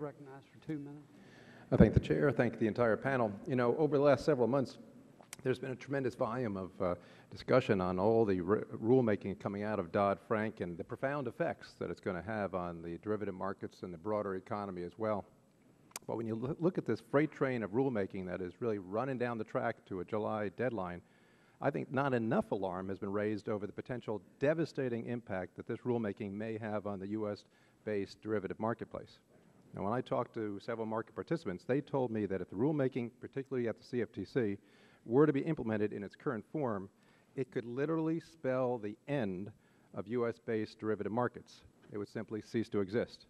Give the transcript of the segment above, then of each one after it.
recognized for 2 minutes. I thank the chair. I thank the entire panel. You know, over the last several months, there's been a tremendous volume of discussion on all the rulemaking coming out of Dodd-Frank and the profound effects that it's going to have on the derivative markets and the broader economy as well. But when you look at this freight train of rulemaking that is really running down the track to a July deadline, I think not enough alarm has been raised over the potential devastating impact that this rulemaking may have on the U.S.-based derivative marketplace. Now, when I talked to several market participants, they told me that if the rulemaking, particularly at the CFTC, were to be implemented in its current form, it could literally spell the end of U.S.-based derivative markets. It would simply cease to exist.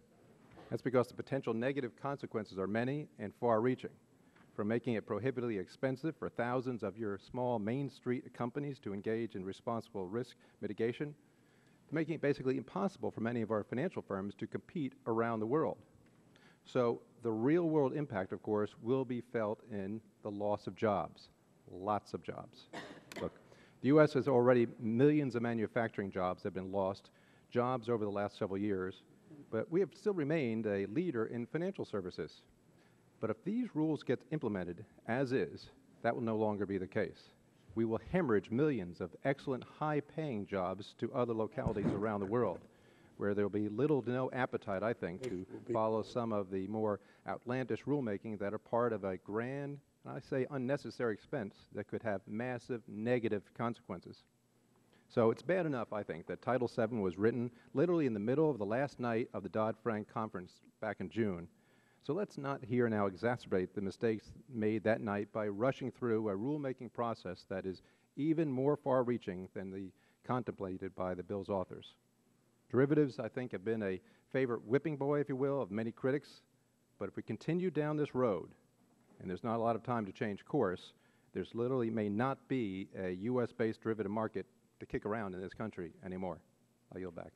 That's because the potential negative consequences are many and far-reaching, from making it prohibitively expensive for thousands of your small Main Street companies to engage in responsible risk mitigation, to making it basically impossible for many of our financial firms to compete around the world. So the real-world impact, of course, will be felt in the loss of jobs, lots of jobs. Look, the U.S. has already millions of manufacturing jobs that have been lost, jobs over the last several years, but we have still remained a leader in financial services. But if these rules get implemented as is, that will no longer be the case. We will hemorrhage millions of excellent high-paying jobs to other localities around the world, where there will be little to no appetite, I think, to follow some of the more outlandish rulemaking that are part of a grand, and I say unnecessary expense that could have massive negative consequences. So it's bad enough, I think, that Title VII was written literally in the middle of the last night of the Dodd-Frank conference back in June. So let's not here now exacerbate the mistakes made that night by rushing through a rulemaking process that is even more far-reaching than the contemplated by the bill's authors. Derivatives, I think, have been a favorite whipping boy, if you will, of many critics. But if we continue down this road, and there's not a lot of time to change course, there's literally may not be a U.S.-based derivative market to kick around in this country anymore. I yield back.